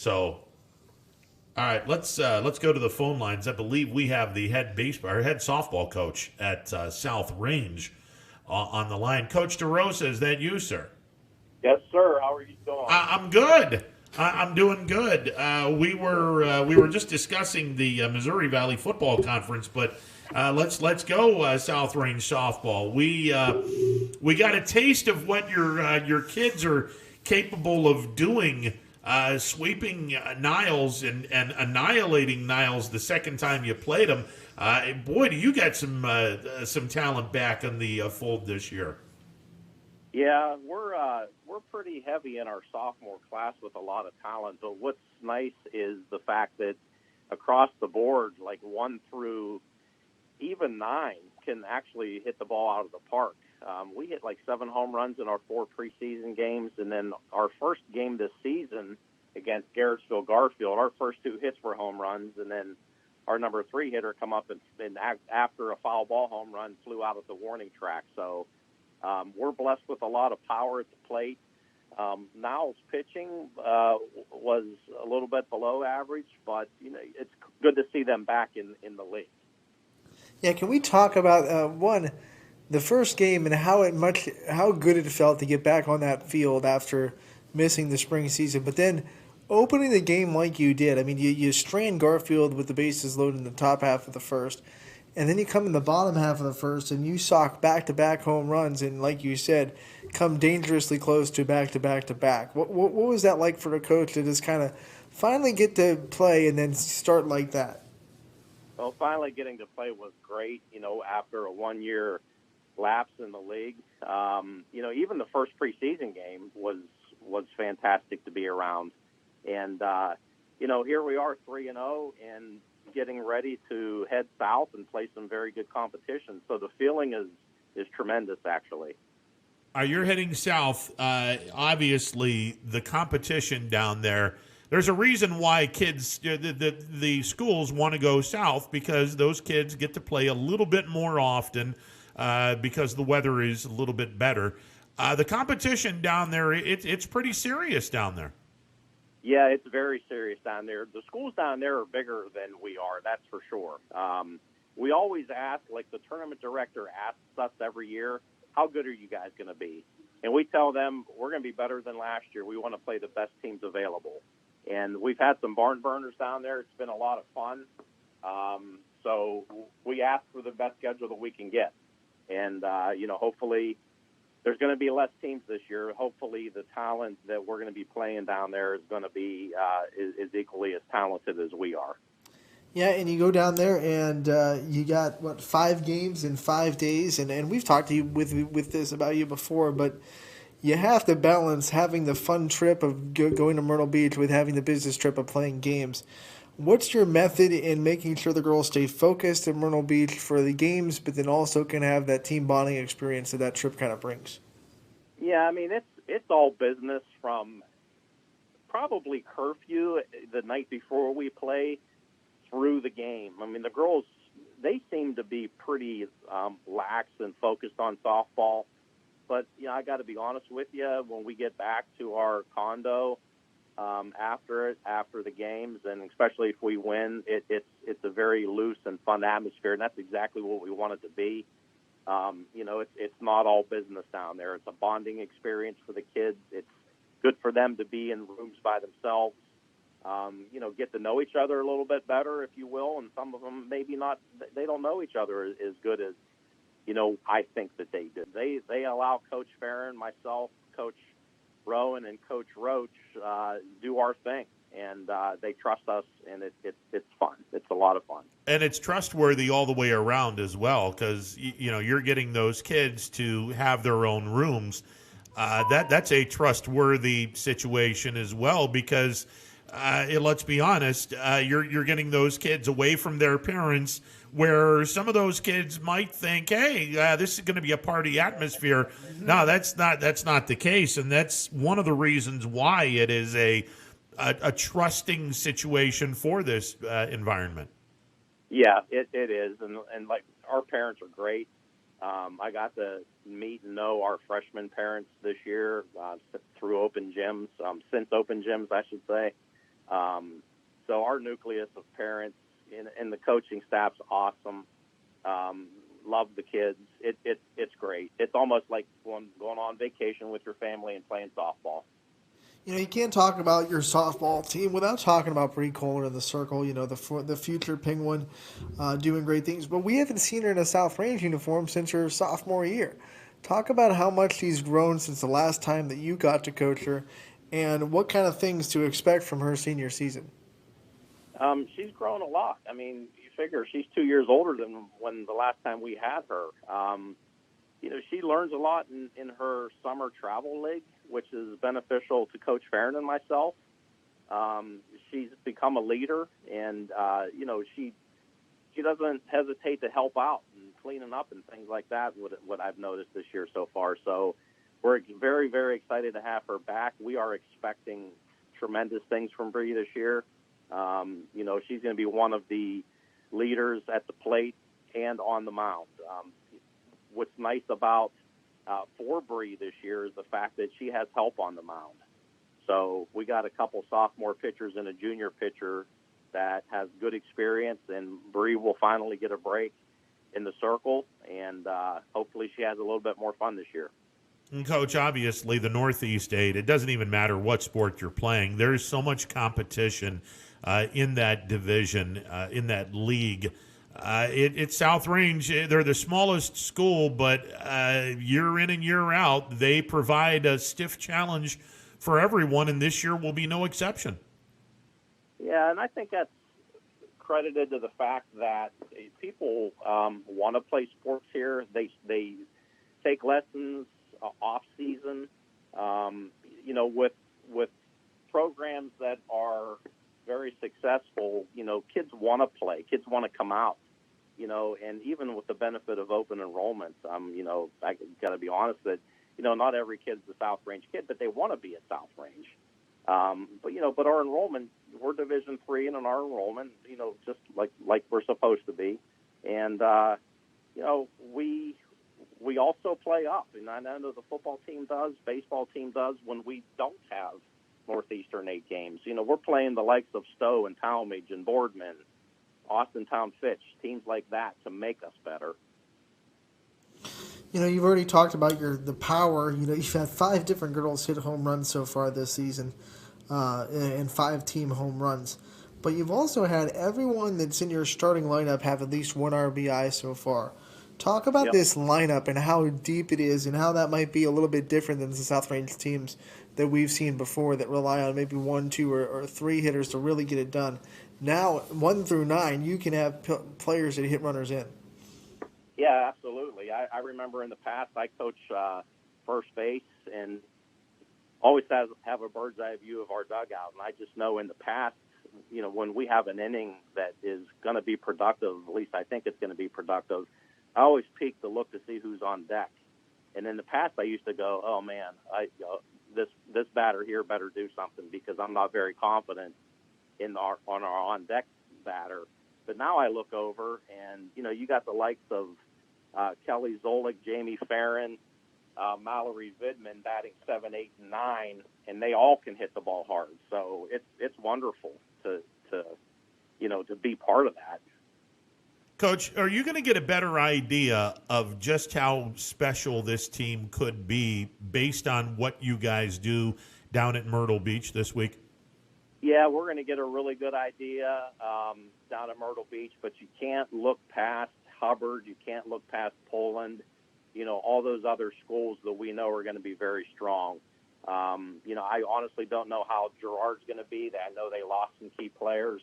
So, all right, let's go to the phone lines. I believe we have the head softball coach at South Range on the line. Coach DeRose, is that you, sir? Yes, sir. How are you doing? I'm good. I'm doing good. We were just discussing the Missouri Valley Football Conference, but let's go South Range softball. We got a taste of what your kids are capable of doing, sweeping Niles and annihilating Niles the second time you played them. Boy, do you got some talent back in the fold this year. Yeah, we're pretty heavy in our sophomore class with a lot of talent. But what's nice is the fact that across the board, like 1 through even 9, can actually hit the ball out of the park. We hit like 7 home runs in our 4 preseason games, and then our first game this season against Garrettsville Garfield, our first 2 hits were home runs, and then our number 3 hitter come up and after a foul ball home run flew out of the warning track. So we're blessed with a lot of power at the plate. Niles' pitching was a little bit below average, but it's good to see them back in the league. Yeah, can we talk about the first game and how good it felt to get back on that field after missing the spring season, but then opening the game like you did. I mean, you strand Garfield with the bases loaded in the top half of the first, and then you come in the bottom half of the first and you sock back-to-back home runs and, like you said, come dangerously close to back-to-back-to-back. What was that like for a coach to just kind of finally get to play and then start like that? Well, finally getting to play was great, after a 1-year lapse in the league. Even the first preseason game was fantastic to be around. And, here we are 3-0 and getting ready to head south and play some very good competition. So the feeling is tremendous, actually. You're heading south. Obviously, the competition down there. There's a reason why kids, the schools want to go south, because those kids get to play a little bit more often because the weather is a little bit better. The competition down there, it's pretty serious down there. Yeah, it's very serious down there. The schools down there are bigger than we are, that's for sure. We always ask, like the tournament director asks us every year, how good are you guys going to be? And we tell them we're going to be better than last year. We want to play the best teams available. And we've had some barn burners down there. It's been a lot of fun. So we ask for the best schedule that we can get. And, hopefully there's going to be less teams this year. Hopefully the talent that we're going to be playing down there is going to be is equally as talented as we are. Yeah, and you go down there and you got, 5 games in 5 days. And we've talked to you with this about you before, but you have to balance having the fun trip of going to Myrtle Beach with having the business trip of playing games. What's your method in making sure the girls stay focused at Myrtle Beach for the games, but then also can have that team bonding experience that trip kind of brings? Yeah, I mean, it's all business from probably curfew the night before we play through the game. I mean, the girls, they seem to be pretty lax and focused on softball. But, I got to be honest with you, when we get back to our condo after the games, and especially if we win, it's a very loose and fun atmosphere, and that's exactly what we want it to be. It's not all business down there. It's a bonding experience for the kids. It's good for them to be in rooms by themselves, get to know each other a little bit better, if you will, and some of them maybe not, they don't know each other as good as, I think that they did. They allow Coach Farron, myself, Coach Rowan, and Coach Roach do our thing, and they trust us, and it's fun. It's a lot of fun. And it's trustworthy all the way around as well, because you're getting those kids to have their own rooms. That's a trustworthy situation as well, because let's be honest, you're getting those kids away from their parents, where some of those kids might think, hey, this is going to be a party atmosphere. No, that's not the case, and that's one of the reasons why it is a trusting situation for this environment. Yeah, it is, and like our parents are great. I got to meet and know our freshman parents this year through open gyms, since open gyms, I should say. So our nucleus of parents and the coaching staff's awesome. Love the kids. It's great. It's almost like going on vacation with your family and playing softball. You know, you can't talk about your softball team without talking about Bree Kohler in the circle. You know, the future Penguin, doing great things. But we haven't seen her in a South Range uniform since her sophomore year. Talk about how much she's grown since the last time that you got to coach her, and what kind of things to expect from her senior season. She's grown a lot. I mean, you figure she's 2 years older than when the last time we had her. You know, she learns a lot in her summer travel league, which is beneficial to Coach Farron and myself. She's become a leader, and, you know, she doesn't hesitate to help out and cleaning up and things like that, what I've noticed this year so far. So we're very, very excited to have her back. We are expecting tremendous things from Bree this year. You know, she's going to be one of the leaders at the plate and on the mound. What's nice about for Bree this year is the fact that she has help on the mound. So we got a couple sophomore pitchers and a junior pitcher that has good experience, and Bree will finally get a break in the circle, and hopefully she has a little bit more fun this year. And Coach, obviously the Northeast 8, it doesn't even matter what sport you're playing. There's so much competition in that division, in that league. It's South Range. They're the smallest school, but year in and year out, they provide a stiff challenge for everyone, and this year will be no exception. Yeah, and I think that's credited to the fact that people want to play sports here. They take lessons off season. You know, with programs that are very successful, you know, kids want to play. Kids want to come out. You know, and even with the benefit of open enrollment, you know, I got to be honest that, you know, not every kid's a South Range kid, but they want to be at South Range. But you know, but our enrollment, we're Division III, and in our enrollment, you know, just like we're supposed to be, and you know, we also play up, and I know the football team does, baseball team does. When we don't have Northeastern 8 games, you know, we're playing the likes of Stowe and Talmadge and Boardman, Austintown Fitch, teams like that to make us better. You know, you've already talked about the power. You know, you've had 5 different girls hit home runs so far this season, and 5 team home runs. But you've also had everyone that's in your starting lineup have at least 1 RBI so far. Talk about this lineup and how deep it is, and how that might be a little bit different than the South Range teams that we've seen before that rely on maybe 1, 2, or 3 hitters to really get it done. Now, 1 through 9, you can have players that hit runners in. Yeah, absolutely. I remember in the past I coached first base and always have a bird's eye view of our dugout. And I just know in the past, you know, when we have an inning that is going to be productive, at least I think it's going to be productive, I always peek to look to see who's on deck. And in the past, I used to go, oh, man, this batter here better do something, because I'm not very confident on our on-deck batter. But now I look over, and, you know, you got the likes of Kelly Zolik, Jamie Farron, Mallory Vidman batting 7, 8, and 9, and they all can hit the ball hard. So it's wonderful to you know, to be part of that. Coach, are you going to get a better idea of just how special this team could be based on what you guys do down at Myrtle Beach this week? Yeah, we're going to get a really good idea down at Myrtle Beach, but you can't look past Hubbard. You can't look past Poland. You know, all those other schools that we know are going to be very strong. You know, I honestly don't know how Girard's going to be. I know they lost some key players.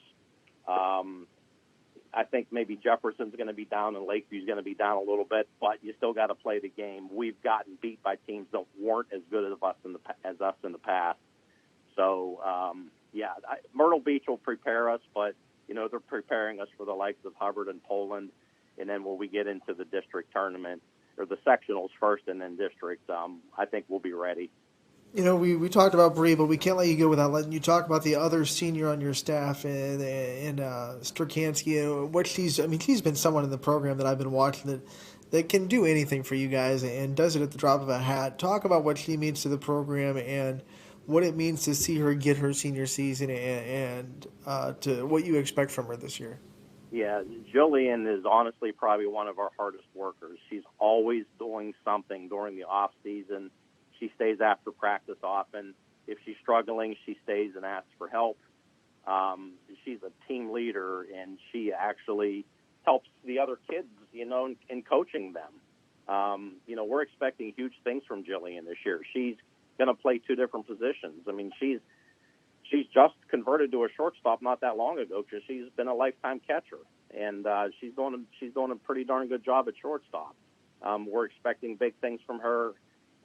I think maybe Jefferson's going to be down and Lakeview's going to be down a little bit, but you still got to play the game. We've gotten beat by teams that weren't as good as us in the past. So, yeah, Myrtle Beach will prepare us, but, you know, they're preparing us for the likes of Hubbard and Poland. And then when we get into the district tournament, or the sectionals first and then district, I think we'll be ready. You know, we talked about Bree, but we can't let you go without letting you talk about the other senior on your staff, and Strecansky. What she's been someone in the program that I've been watching that can do anything for you guys and does it at the drop of a hat. Talk about what she means to the program and what it means to see her get her senior season and to what you expect from her this year. Yeah, Jillian is honestly probably one of our hardest workers. She's always doing something during the off season. She stays after practice often. If she's struggling, she stays and asks for help. She's a team leader, and she actually helps the other kids, in coaching them. We're expecting huge things from Jillian this year. She's going to play two different positions. I mean, she's just converted to a shortstop not that long ago because she's been a lifetime catcher, and she's doing a pretty darn good job at shortstop. We're expecting big things from her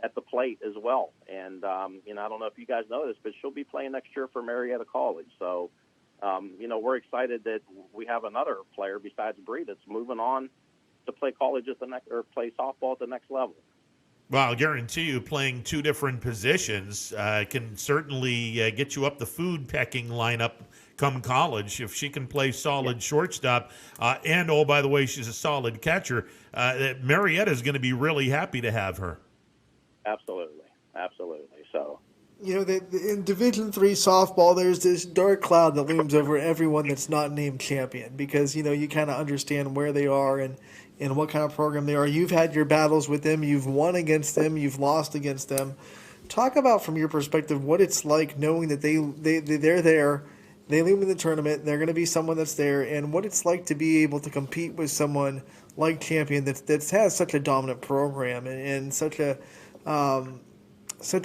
at the plate as well. And I don't know if you guys know this, but she'll be playing next year for Marietta College. So we're excited that we have another player besides Bree that's moving on to play college at the next, or play softball at the next level. Well, I'll guarantee you playing two different positions can certainly get you up the food pecking lineup come college. If she can play solid shortstop, and, oh, by the way, she's a solid catcher, Marietta is going to be really happy to have her. Absolutely. So, in Division III softball, there's this dark cloud that looms over everyone that's not named champion because, you kind of understand where they are and what kind of program they are. You've had your battles with them. You've won against them. You've lost against them. Talk about, from your perspective, what it's like knowing that they're there, they loom in the tournament, they're going to be someone that's there, and what it's like to be able to compete with someone like Champion that has such a dominant program and such a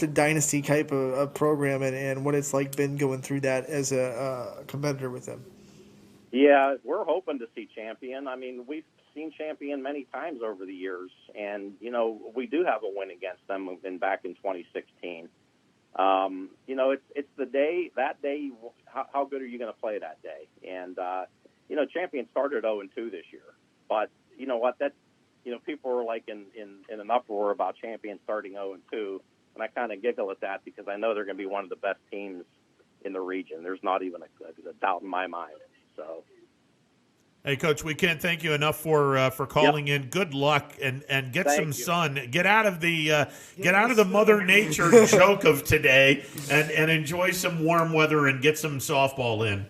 dynasty type of program, and what it's like been going through that as a competitor with them. Yeah, we're hoping to see Champion. I mean, we've seen Champion many times over the years, and we do have a win against them back in 2016. It's the day. That day, how good are you going to play that day? And Champion started 0-2 this year, but you know what? That people were like in an uproar about Champion starting 0-2, and I kind of giggle at that because I know they're going to be one of the best teams in the region. There's not even a doubt in my mind. So. Hey, Coach, we can't thank you enough for calling in. Good luck and get some sun. Get out of the Mother Nature joke of today and enjoy some warm weather and get some softball in.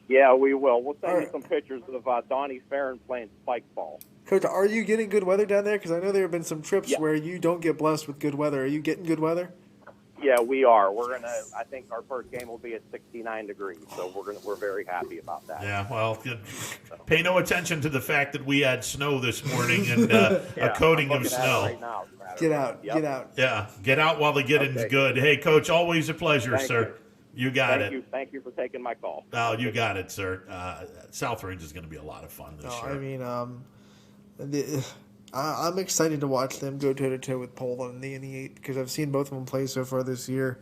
Yeah, we will. We'll send you some pictures of Donnie Farron playing spike ball. Coach, are you getting good weather down there? Because I know there have been some trips where you don't get blessed with good weather. Are you getting good weather? Yeah, we are. I think our first game will be at 69 degrees, so we're very happy about that. Yeah, well, pay no attention to the fact that we had snow this morning and a coating of snow. Right now, get out. Yeah, get out while the getting's good. Hey, Coach, always a pleasure, sir. You got it. Thank you for taking my call. Oh, you got it, sir. South Range is going to be a lot of fun this year. I mean, I'm excited to watch them go toe-to-toe with Poland in the 8 because I've seen both of them play so far this year.